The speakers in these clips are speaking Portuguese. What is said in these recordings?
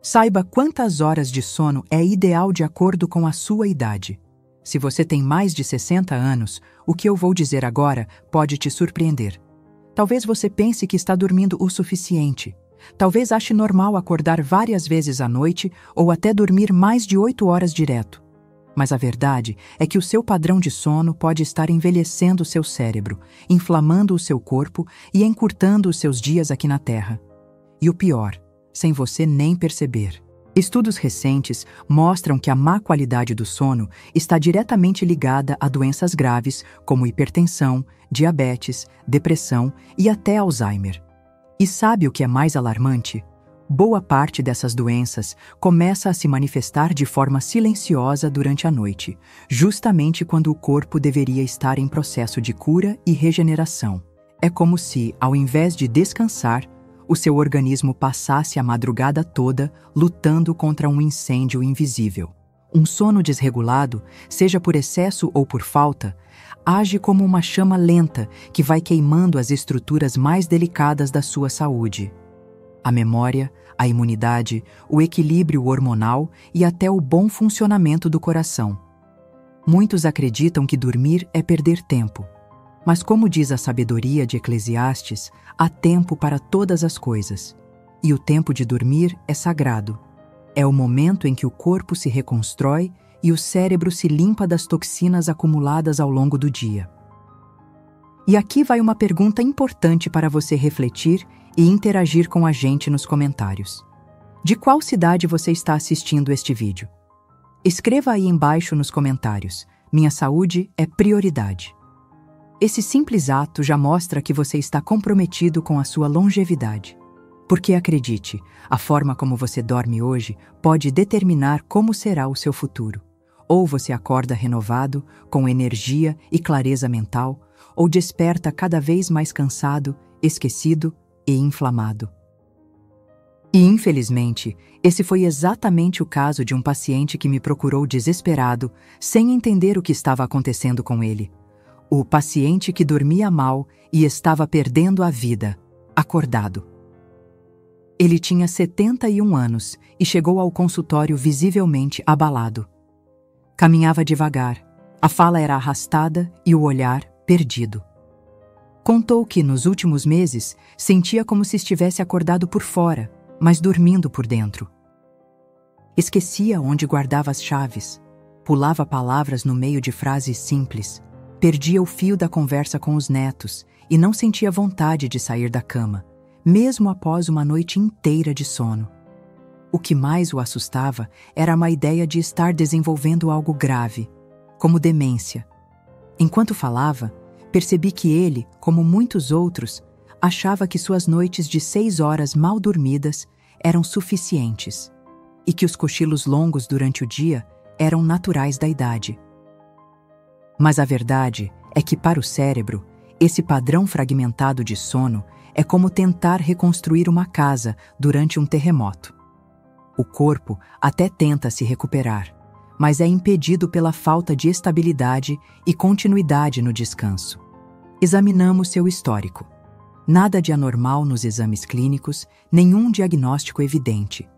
Saiba quantas horas de sono é ideal de acordo com a sua idade. Se você tem mais de 60 anos, o que eu vou dizer agora pode te surpreender. Talvez você pense que está dormindo o suficiente. Talvez ache normal acordar várias vezes à noite ou até dormir mais de 8 horas direto. Mas a verdade é que o seu padrão de sono pode estar envelhecendo o seu cérebro, inflamando o seu corpo e encurtando os seus dias aqui na Terra. E o pior, sem você nem perceber. Estudos recentes mostram que a má qualidade do sono está diretamente ligada a doenças graves como hipertensão, diabetes, depressão e até Alzheimer. E sabe o que é mais alarmante? Boa parte dessas doenças começa a se manifestar de forma silenciosa durante a noite, justamente quando o corpo deveria estar em processo de cura e regeneração. É como se, ao invés de descansar, o seu organismo passasse a madrugada toda lutando contra um incêndio invisível. Um sono desregulado, seja por excesso ou por falta, age como uma chama lenta que vai queimando as estruturas mais delicadas da sua saúde. A memória, a imunidade, o equilíbrio hormonal e até o bom funcionamento do coração. Muitos acreditam que dormir é perder tempo. Mas como diz a sabedoria de Eclesiastes, há tempo para todas as coisas. E o tempo de dormir é sagrado. É o momento em que o corpo se reconstrói e o cérebro se limpa das toxinas acumuladas ao longo do dia. E aqui vai uma pergunta importante para você refletir e interagir com a gente nos comentários. De qual cidade você está assistindo este vídeo? Escreva aí embaixo nos comentários: minha saúde é prioridade. Esse simples ato já mostra que você está comprometido com a sua longevidade. Porque acredite, a forma como você dorme hoje pode determinar como será o seu futuro. Ou você acorda renovado, com energia e clareza mental, ou desperta cada vez mais cansado, esquecido e inflamado. E, infelizmente, esse foi exatamente o caso de um paciente que me procurou desesperado, sem entender o que estava acontecendo com ele. O paciente que dormia mal e estava perdendo a vida, acordado. Ele tinha 71 anos e chegou ao consultório visivelmente abalado. Caminhava devagar, a fala era arrastada e o olhar perdido. Contou que, nos últimos meses, sentia como se estivesse acordado por fora, mas dormindo por dentro. Esquecia onde guardava as chaves, pulava palavras no meio de frases simples, perdia o fio da conversa com os netos e não sentia vontade de sair da cama, mesmo após uma noite inteira de sono. O que mais o assustava era uma ideia de estar desenvolvendo algo grave, como demência. Enquanto falava, percebi que ele, como muitos outros, achava que suas noites de 6 horas mal dormidas eram suficientes e que os cochilos longos durante o dia eram naturais da idade. Mas a verdade é que, para o cérebro, esse padrão fragmentado de sono é como tentar reconstruir uma casa durante um terremoto. O corpo até tenta se recuperar, mas é impedido pela falta de estabilidade e continuidade no descanso. Examinamos seu histórico. Nada de anormal nos exames clínicos, nenhum diagnóstico evidente.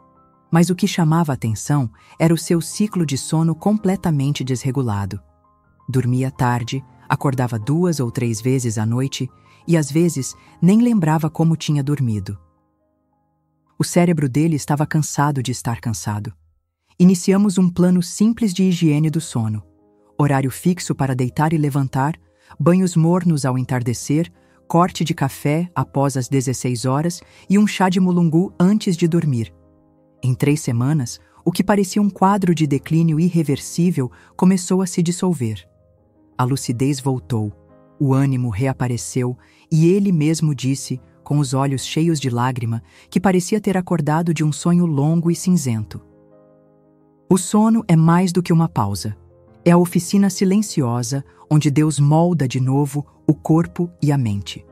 Mas o que chamava a atenção era o seu ciclo de sono completamente desregulado. Dormia tarde, acordava 2 ou 3 vezes à noite e, às vezes, nem lembrava como tinha dormido. O cérebro dele estava cansado de estar cansado. Iniciamos um plano simples de higiene do sono. Horário fixo para deitar e levantar, banhos mornos ao entardecer, corte de café após as 16 horas e um chá de mulungu antes de dormir. Em 3 semanas, o que parecia um quadro de declínio irreversível começou a se dissolver. A lucidez voltou, o ânimo reapareceu e ele mesmo disse, com os olhos cheios de lágrima, que parecia ter acordado de um sonho longo e cinzento. O sono é mais do que uma pausa. É a oficina silenciosa onde Deus molda de novo o corpo e a mente.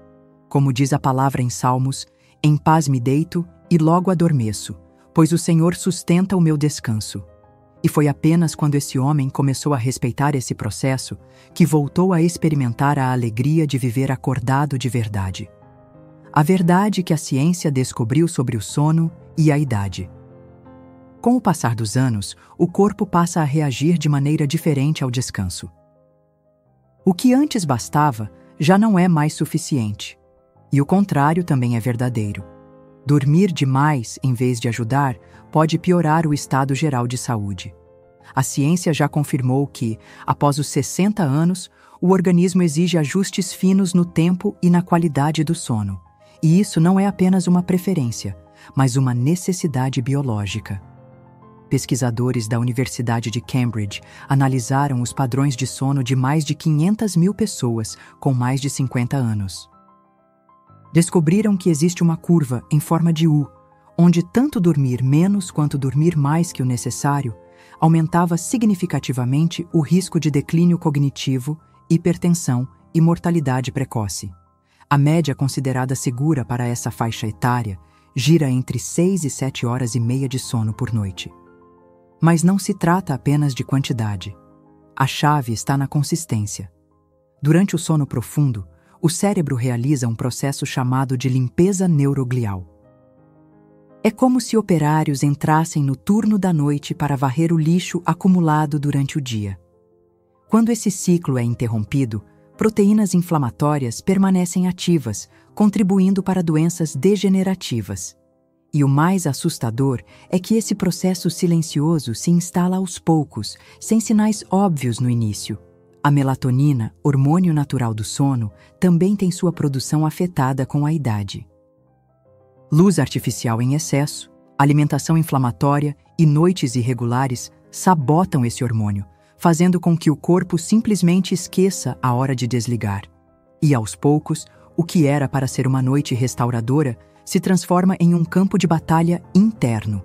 Como diz a palavra em Salmos, em paz me deito e logo adormeço, pois o Senhor sustenta o meu descanso. E foi apenas quando esse homem começou a respeitar esse processo que voltou a experimentar a alegria de viver acordado de verdade. A verdade que a ciência descobriu sobre o sono e a idade. Com o passar dos anos, o corpo passa a reagir de maneira diferente ao descanso. O que antes bastava já não é mais suficiente. E o contrário também é verdadeiro. Dormir demais, em vez de ajudar, pode piorar o estado geral de saúde. A ciência já confirmou que, após os 60 anos, o organismo exige ajustes finos no tempo e na qualidade do sono. E isso não é apenas uma preferência, mas uma necessidade biológica. Pesquisadores da Universidade de Cambridge analisaram os padrões de sono de mais de 500 mil pessoas com mais de 50 anos. Descobriram que existe uma curva em forma de U, onde tanto dormir menos quanto dormir mais que o necessário aumentava significativamente o risco de declínio cognitivo, hipertensão e mortalidade precoce. A média considerada segura para essa faixa etária gira entre 6 e 7 horas e meia de sono por noite. Mas não se trata apenas de quantidade. A chave está na consistência. Durante o sono profundo, o cérebro realiza um processo chamado de limpeza neuroglial. É como se operários entrassem no turno da noite para varrer o lixo acumulado durante o dia. Quando esse ciclo é interrompido, proteínas inflamatórias permanecem ativas, contribuindo para doenças degenerativas. E o mais assustador é que esse processo silencioso se instala aos poucos, sem sinais óbvios no início. A melatonina, hormônio natural do sono, também tem sua produção afetada com a idade. Luz artificial em excesso, alimentação inflamatória e noites irregulares sabotam esse hormônio, fazendo com que o corpo simplesmente esqueça a hora de desligar. E aos poucos, o que era para ser uma noite restauradora se transforma em um campo de batalha interno.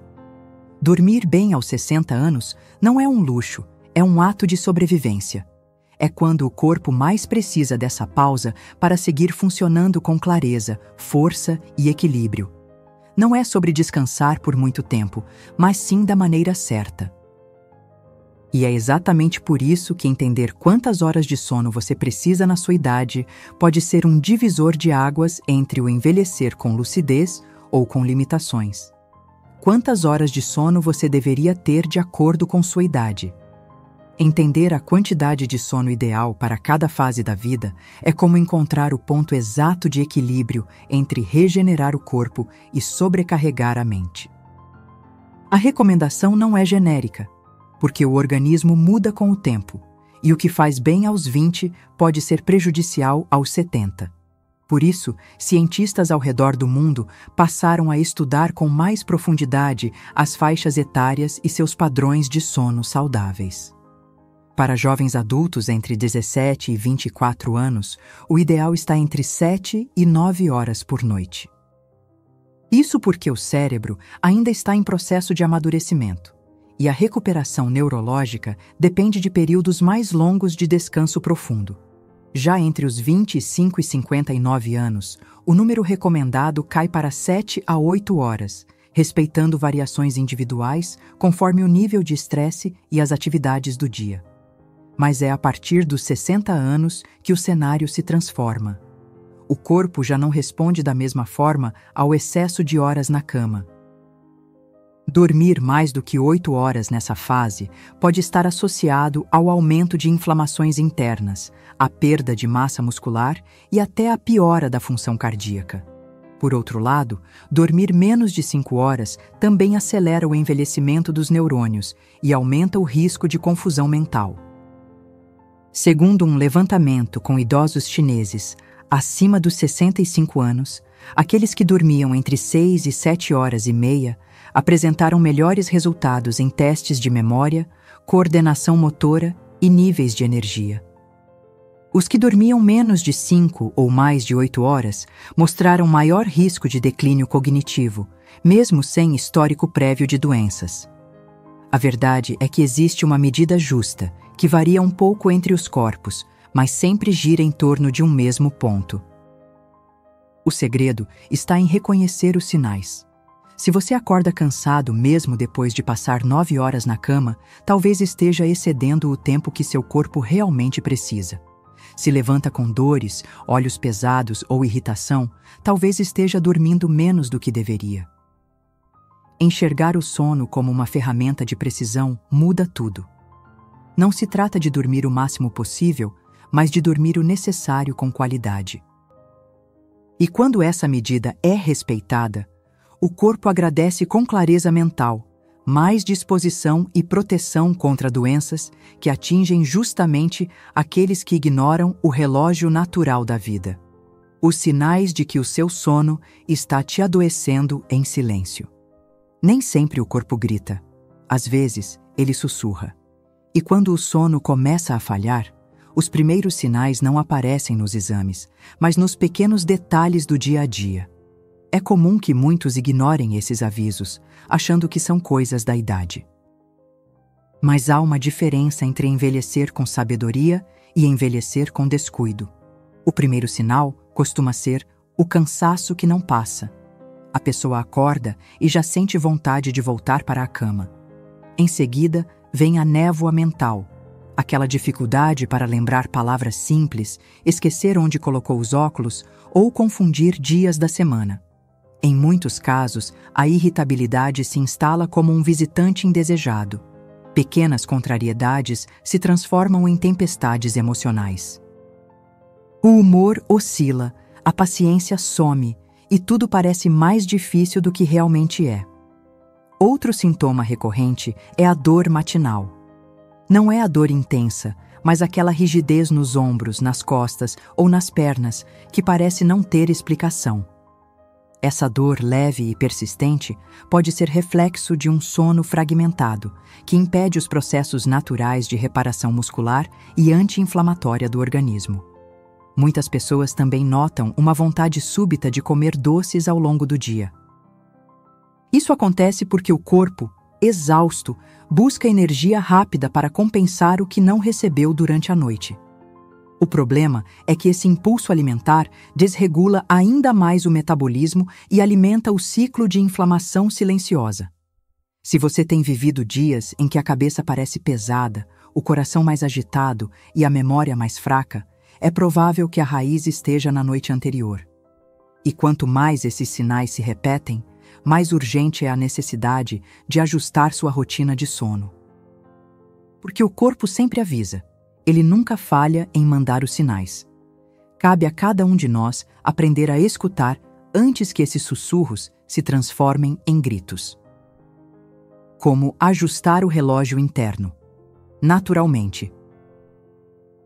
Dormir bem aos 60 anos não é um luxo, é um ato de sobrevivência. É quando o corpo mais precisa dessa pausa para seguir funcionando com clareza, força e equilíbrio. Não é sobre descansar por muito tempo, mas sim da maneira certa. E é exatamente por isso que entender quantas horas de sono você precisa na sua idade pode ser um divisor de águas entre o envelhecer com lucidez ou com limitações. Quantas horas de sono você deveria ter de acordo com sua idade? Entender a quantidade de sono ideal para cada fase da vida é como encontrar o ponto exato de equilíbrio entre regenerar o corpo e sobrecarregar a mente. A recomendação não é genérica, porque o organismo muda com o tempo, e o que faz bem aos 20 pode ser prejudicial aos 70. Por isso, cientistas ao redor do mundo passaram a estudar com mais profundidade as faixas etárias e seus padrões de sono saudáveis. Para jovens adultos entre 17 e 24 anos, o ideal está entre 7 e 9 horas por noite. Isso porque o cérebro ainda está em processo de amadurecimento, e a recuperação neurológica depende de períodos mais longos de descanso profundo. Já entre os 25 e 59 anos, o número recomendado cai para 7 a 8 horas, respeitando variações individuais conforme o nível de estresse e as atividades do dia. Mas é a partir dos 60 anos que o cenário se transforma. O corpo já não responde da mesma forma ao excesso de horas na cama. Dormir mais do que 8 horas nessa fase pode estar associado ao aumento de inflamações internas, à perda de massa muscular e até à piora da função cardíaca. Por outro lado, dormir menos de 5 horas também acelera o envelhecimento dos neurônios e aumenta o risco de confusão mental. Segundo um levantamento com idosos chineses acima dos 65 anos, aqueles que dormiam entre 6 e 7 horas e meia apresentaram melhores resultados em testes de memória, coordenação motora e níveis de energia. Os que dormiam menos de 5 ou mais de 8 horas mostraram maior risco de declínio cognitivo, mesmo sem histórico prévio de doenças. A verdade é que existe uma medida justa, que varia um pouco entre os corpos, mas sempre gira em torno de um mesmo ponto. O segredo está em reconhecer os sinais. Se você acorda cansado mesmo depois de passar 9 horas na cama, talvez esteja excedendo o tempo que seu corpo realmente precisa. Se levanta com dores, olhos pesados ou irritação, talvez esteja dormindo menos do que deveria. Enxergar o sono como uma ferramenta de precisão muda tudo. Não se trata de dormir o máximo possível, mas de dormir o necessário com qualidade. E quando essa medida é respeitada, o corpo agradece com clareza mental, mais disposição e proteção contra doenças que atingem justamente aqueles que ignoram o relógio natural da vida. Os sinais de que o seu sono está te adoecendo em silêncio. Nem sempre o corpo grita. Às vezes, ele sussurra. E quando o sono começa a falhar, os primeiros sinais não aparecem nos exames, mas nos pequenos detalhes do dia a dia. É comum que muitos ignorem esses avisos, achando que são coisas da idade. Mas há uma diferença entre envelhecer com sabedoria e envelhecer com descuido. O primeiro sinal costuma ser o cansaço que não passa. A pessoa acorda e já sente vontade de voltar para a cama. Em seguida, vem a névoa mental, aquela dificuldade para lembrar palavras simples, esquecer onde colocou os óculos ou confundir dias da semana. Em muitos casos, a irritabilidade se instala como um visitante indesejado. Pequenas contrariedades se transformam em tempestades emocionais. O humor oscila, a paciência some e tudo parece mais difícil do que realmente é. Outro sintoma recorrente é a dor matinal. Não é a dor intensa, mas aquela rigidez nos ombros, nas costas ou nas pernas que parece não ter explicação. Essa dor leve e persistente pode ser reflexo de um sono fragmentado, que impede os processos naturais de reparação muscular e anti-inflamatória do organismo. Muitas pessoas também notam uma vontade súbita de comer doces ao longo do dia. Isso acontece porque o corpo, exausto, busca energia rápida para compensar o que não recebeu durante a noite. O problema é que esse impulso alimentar desregula ainda mais o metabolismo e alimenta o ciclo de inflamação silenciosa. Se você tem vivido dias em que a cabeça parece pesada, o coração mais agitado e a memória mais fraca, é provável que a raiz esteja na noite anterior. E quanto mais esses sinais se repetem, mais urgente é a necessidade de ajustar sua rotina de sono. Porque o corpo sempre avisa. Ele nunca falha em mandar os sinais. Cabe a cada um de nós aprender a escutar antes que esses sussurros se transformem em gritos. Como ajustar o relógio interno. Naturalmente.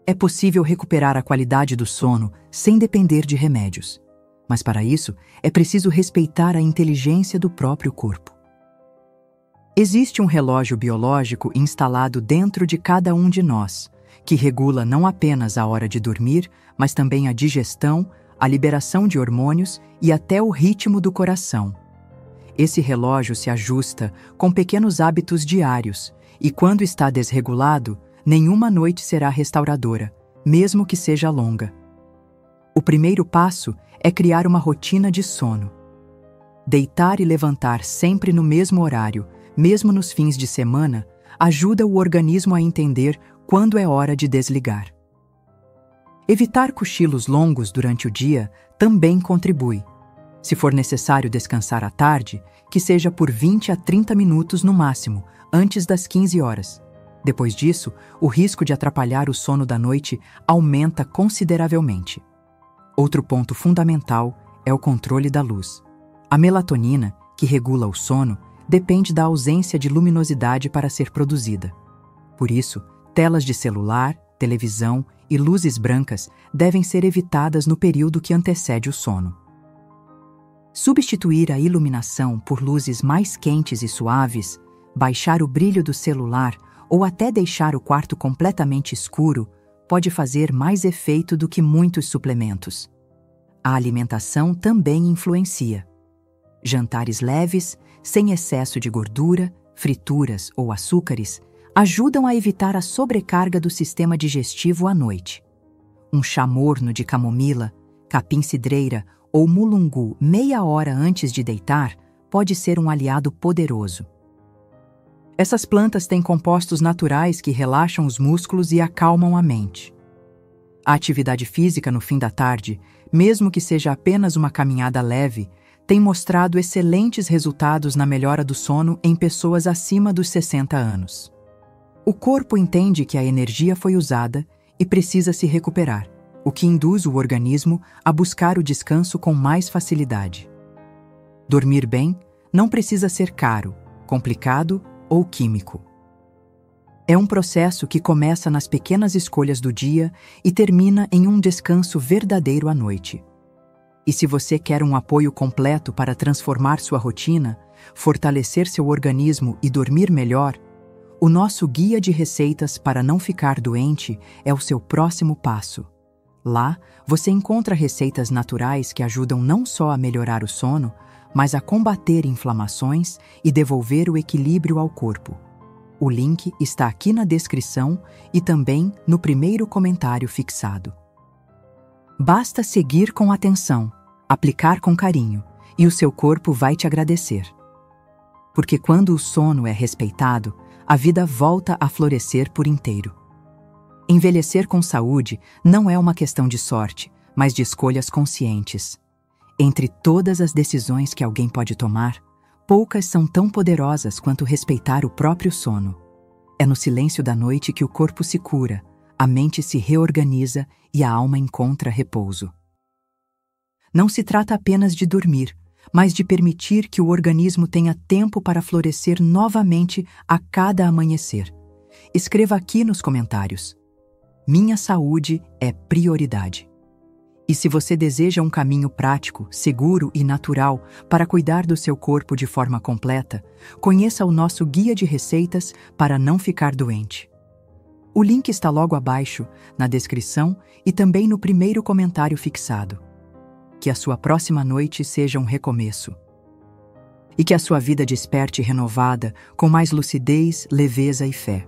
É possível recuperar a qualidade do sono sem depender de remédios. Mas para isso, é preciso respeitar a inteligência do próprio corpo. Existe um relógio biológico instalado dentro de cada um de nós, que regula não apenas a hora de dormir, mas também a digestão, a liberação de hormônios e até o ritmo do coração. Esse relógio se ajusta com pequenos hábitos diários e, quando está desregulado, nenhuma noite será restauradora, mesmo que seja longa. O primeiro passo é criar uma rotina de sono. Deitar e levantar sempre no mesmo horário, mesmo nos fins de semana, ajuda o organismo a entender quando é hora de desligar. Evitar cochilos longos durante o dia também contribui. Se for necessário descansar à tarde, que seja por 20 a 30 minutos no máximo, antes das 15 horas. Depois disso, o risco de atrapalhar o sono da noite aumenta consideravelmente. Outro ponto fundamental é o controle da luz. A melatonina, que regula o sono, depende da ausência de luminosidade para ser produzida. Por isso, telas de celular, televisão e luzes brancas devem ser evitadas no período que antecede o sono. Substituir a iluminação por luzes mais quentes e suaves, baixar o brilho do celular ou até deixar o quarto completamente escuro pode fazer mais efeito do que muitos suplementos. A alimentação também influencia. Jantares leves, sem excesso de gordura, frituras ou açúcares, ajudam a evitar a sobrecarga do sistema digestivo à noite. Um chá morno de camomila, capim-cidreira ou mulungu meia hora antes de deitar pode ser um aliado poderoso. Essas plantas têm compostos naturais que relaxam os músculos e acalmam a mente. A atividade física no fim da tarde, mesmo que seja apenas uma caminhada leve, tem mostrado excelentes resultados na melhora do sono em pessoas acima dos 60 anos. O corpo entende que a energia foi usada e precisa se recuperar, o que induz o organismo a buscar o descanso com mais facilidade. Dormir bem não precisa ser caro, complicado ou químico. É um processo que começa nas pequenas escolhas do dia e termina em um descanso verdadeiro à noite. E se você quer um apoio completo para transformar sua rotina, fortalecer seu organismo e dormir melhor, o nosso guia de receitas para não ficar doente é o seu próximo passo. Lá, você encontra receitas naturais que ajudam não só a melhorar o sono, mas a combater inflamações e devolver o equilíbrio ao corpo. O link está aqui na descrição e também no primeiro comentário fixado. Basta seguir com atenção, aplicar com carinho, e o seu corpo vai te agradecer. Porque quando o sono é respeitado, a vida volta a florescer por inteiro. Envelhecer com saúde não é uma questão de sorte, mas de escolhas conscientes. Entre todas as decisões que alguém pode tomar, poucas são tão poderosas quanto respeitar o próprio sono. É no silêncio da noite que o corpo se cura, a mente se reorganiza e a alma encontra repouso. Não se trata apenas de dormir, mas de permitir que o organismo tenha tempo para florescer novamente a cada amanhecer. Escreva aqui nos comentários: minha saúde é prioridade. E se você deseja um caminho prático, seguro e natural para cuidar do seu corpo de forma completa, conheça o nosso guia de receitas para não ficar doente. O link está logo abaixo, na descrição e também no primeiro comentário fixado. Que a sua próxima noite seja um recomeço. E que a sua vida desperte renovada, com mais lucidez, leveza e fé.